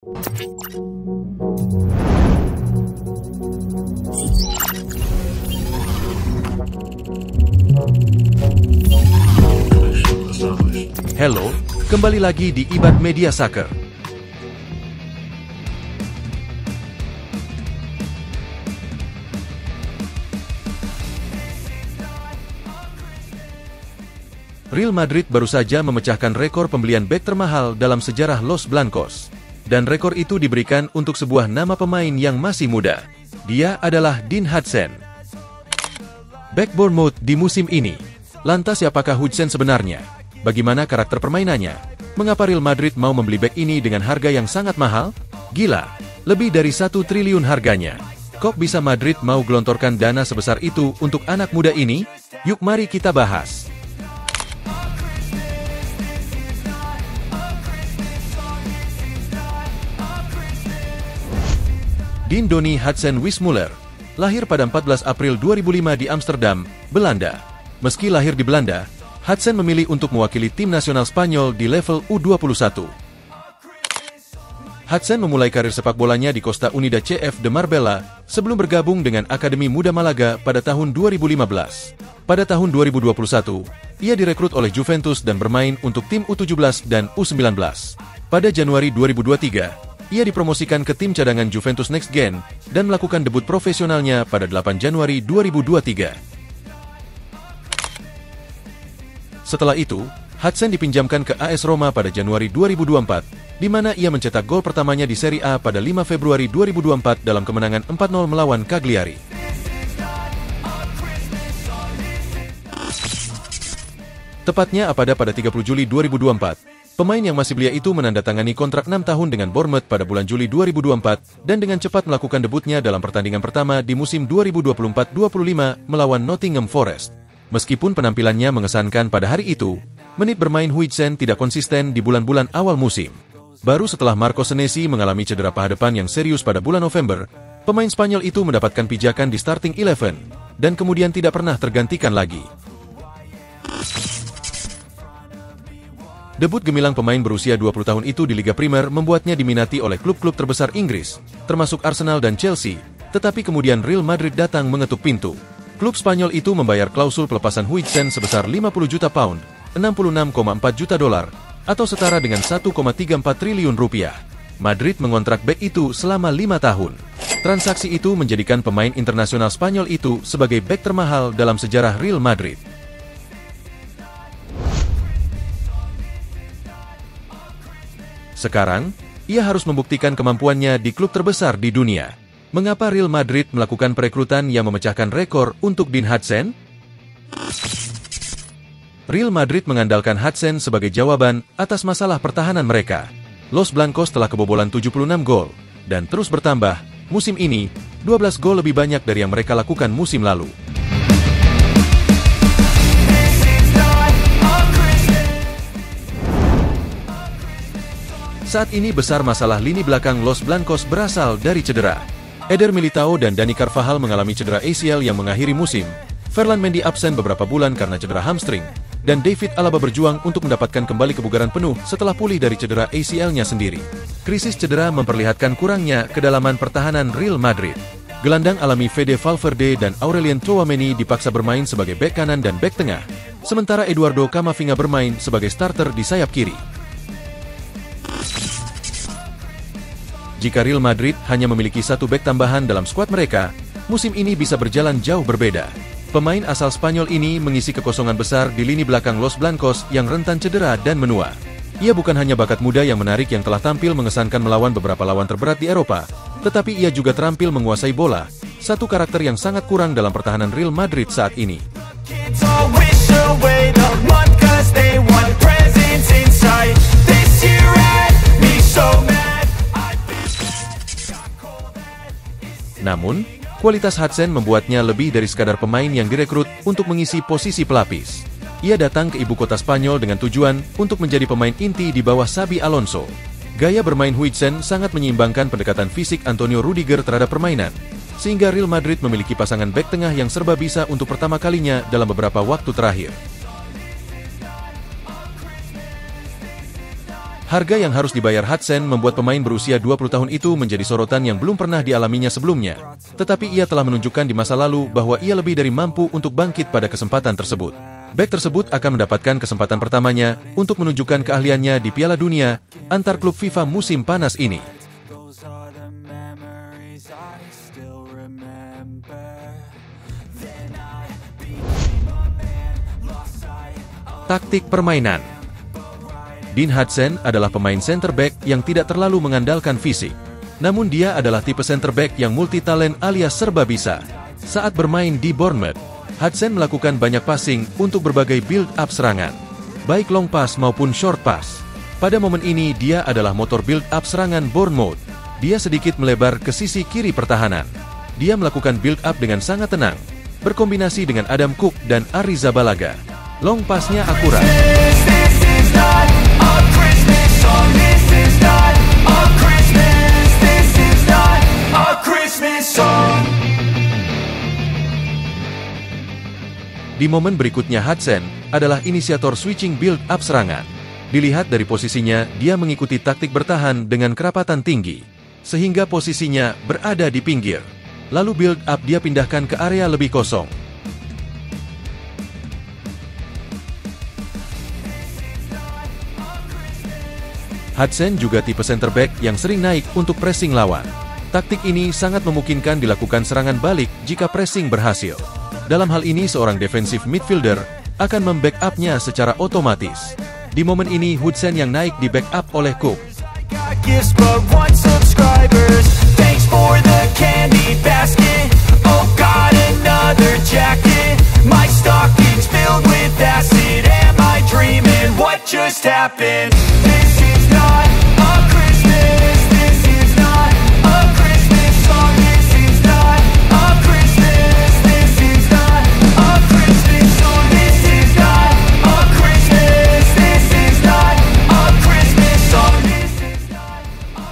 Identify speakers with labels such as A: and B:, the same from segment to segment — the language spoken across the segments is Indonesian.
A: Halo, kembali lagi di Ibad Media Soccer. Real Madrid baru saja memecahkan rekor pembelian bek termahal dalam sejarah Los Blancos. Dan rekor itu diberikan untuk sebuah nama pemain yang masih muda. Dia adalah Dean Huijsen. Bek Bournemouth di musim ini. Lantas siapakah Huijsen sebenarnya? Bagaimana karakter permainannya? Mengapa Real Madrid mau membeli bek ini dengan harga yang sangat mahal? Gila, lebih dari 1 triliun harganya. Kok bisa Madrid mau gelontorkan dana sebesar itu untuk anak muda ini? Yuk mari kita bahas. Dean Donny Huijsen Wismuller lahir pada 14 April 2005 di Amsterdam, Belanda. Meski lahir di Belanda, Huijsen memilih untuk mewakili tim nasional Spanyol di level U21. Huijsen memulai karir sepak bolanya di Costa Unida CF de Marbella sebelum bergabung dengan Akademi Muda Malaga pada tahun 2015. Pada tahun 2021, ia direkrut oleh Juventus dan bermain untuk tim U17 dan U19. Pada Januari 2023, ia dipromosikan ke tim cadangan Juventus Next Gen dan melakukan debut profesionalnya pada 8 Januari 2023. Setelah itu, Huijsen dipinjamkan ke AS Roma pada Januari 2024, di mana ia mencetak gol pertamanya di Serie A pada 5 Februari 2024 dalam kemenangan 4-0 melawan Cagliari. Tepatnya pada 30 Juli 2024, pemain yang masih belia itu menandatangani kontrak 6 tahun dengan Bournemouth pada bulan Juli 2024 dan dengan cepat melakukan debutnya dalam pertandingan pertama di musim 2024-25 melawan Nottingham Forest. Meskipun penampilannya mengesankan pada hari itu, menit bermain Huijsen tidak konsisten di bulan-bulan awal musim. Baru setelah Marco Senesi mengalami cedera paha depan yang serius pada bulan November, pemain Spanyol itu mendapatkan pijakan di starting 11 dan kemudian tidak pernah tergantikan lagi. Debut gemilang pemain berusia 20 tahun itu di Liga Primer membuatnya diminati oleh klub-klub terbesar Inggris, termasuk Arsenal dan Chelsea, tetapi kemudian Real Madrid datang mengetuk pintu. Klub Spanyol itu membayar klausul pelepasan Huijsen sebesar 50 juta pound, 66,4 juta dolar, atau setara dengan 1,34 triliun rupiah. Madrid mengontrak bek itu selama 5 tahun. Transaksi itu menjadikan pemain internasional Spanyol itu sebagai bek termahal dalam sejarah Real Madrid. Sekarang, ia harus membuktikan kemampuannya di klub terbesar di dunia. Mengapa Real Madrid melakukan perekrutan yang memecahkan rekor untuk Dean Huijsen? Real Madrid mengandalkan Huijsen sebagai jawaban atas masalah pertahanan mereka. Los Blancos telah kebobolan 76 gol, dan terus bertambah. Musim ini, 12 gol lebih banyak dari yang mereka lakukan musim lalu. Saat ini besar masalah lini belakang Los Blancos berasal dari cedera. Eder Militao dan Dani Carvajal mengalami cedera ACL yang mengakhiri musim. Ferland Mendy absen beberapa bulan karena cedera hamstring. Dan David Alaba berjuang untuk mendapatkan kembali kebugaran penuh setelah pulih dari cedera ACL-nya sendiri. Krisis cedera memperlihatkan kurangnya kedalaman pertahanan Real Madrid. Gelandang alami Fede Valverde dan Aurelien Tchouameni dipaksa bermain sebagai bek kanan dan bek tengah, sementara Eduardo Camavinga bermain sebagai starter di sayap kiri. Jika Real Madrid hanya memiliki satu bek tambahan dalam skuad mereka, musim ini bisa berjalan jauh berbeda. Pemain asal Spanyol ini mengisi kekosongan besar di lini belakang Los Blancos yang rentan cedera dan menua. Ia bukan hanya bakat muda yang menarik yang telah tampil mengesankan melawan beberapa lawan terberat di Eropa, tetapi ia juga terampil menguasai bola, satu karakter yang sangat kurang dalam pertahanan Real Madrid saat ini. Namun, kualitas Huijsen membuatnya lebih dari sekadar pemain yang direkrut untuk mengisi posisi pelapis. Ia datang ke ibu kota Spanyol dengan tujuan untuk menjadi pemain inti di bawah Xabi Alonso. Gaya bermain Huijsen sangat menyeimbangkan pendekatan fisik Antonio Rudiger terhadap permainan, sehingga Real Madrid memiliki pasangan bek tengah yang serba bisa untuk pertama kalinya dalam beberapa waktu terakhir. Harga yang harus dibayar Hudson membuat pemain berusia 20 tahun itu menjadi sorotan yang belum pernah dialaminya sebelumnya. Tetapi ia telah menunjukkan di masa lalu bahwa ia lebih dari mampu untuk bangkit pada kesempatan tersebut. Bek tersebut akan mendapatkan kesempatan pertamanya untuk menunjukkan keahliannya di Piala Dunia antar klub FIFA musim panas ini. Taktik permainan. Dean Hudson adalah pemain center back yang tidak terlalu mengandalkan fisik. Namun dia adalah tipe center back yang multi-talent alias serba bisa. Saat bermain di Bournemouth, Hudson melakukan banyak passing untuk berbagai build-up serangan, baik long pass maupun short pass. Pada momen ini dia adalah motor build-up serangan Bournemouth. Dia sedikit melebar ke sisi kiri pertahanan. Dia melakukan build-up dengan sangat tenang, berkombinasi dengan Adam Cook dan Arrizabalaga. Long pass-nya akurat. Di momen berikutnya Hudson adalah inisiator switching build-up serangan. Dilihat dari posisinya, dia mengikuti taktik bertahan dengan kerapatan tinggi, sehingga posisinya berada di pinggir. Lalu build-up dia pindahkan ke area lebih kosong. Hudson juga tipe center back yang sering naik untuk pressing lawan. Taktik ini sangat memungkinkan dilakukan serangan balik jika pressing berhasil. Dalam hal ini seorang defensive midfielder akan membackup-nya secara otomatis. Di momen ini Hudson yang naik di backup oleh Cook.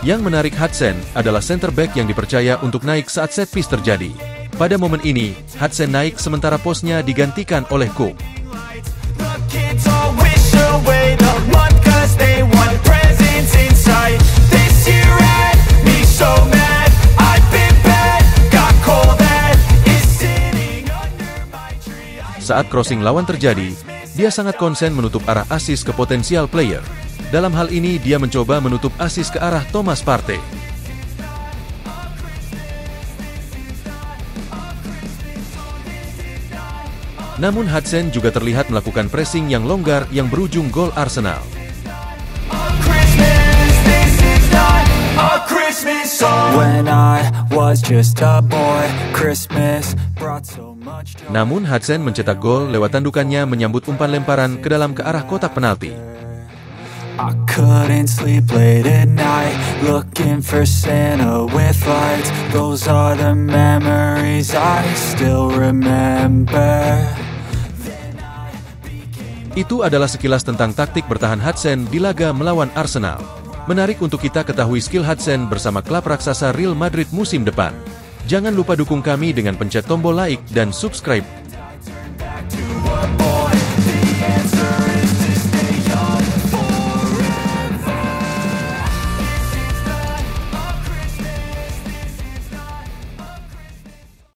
A: Yang menarik Hudson adalah center back yang dipercaya untuk naik saat set piece terjadi. Pada momen ini, Hudson naik sementara posnya digantikan oleh Cook. Saat crossing lawan terjadi, dia sangat konsen menutup arah assist ke potensial player. Dalam hal ini, dia mencoba menutup assist ke arah Thomas Partey. Namun Hudson juga terlihat melakukan pressing yang longgar yang berujung gol Arsenal. Namun Hudson mencetak gol lewat tandukannya menyambut umpan lemparan ke dalam ke arah kotak penalti.
B: I couldn't sleep late at night, looking for Santa with lights. Those are the memories I still remember.
A: Itu adalah sekilas tentang taktik bertahan Hudson di laga melawan Arsenal. Menarik untuk kita ketahui skill Hudson bersama klub raksasa Real Madrid musim depan. Jangan lupa dukung kami dengan pencet tombol like dan subscribe.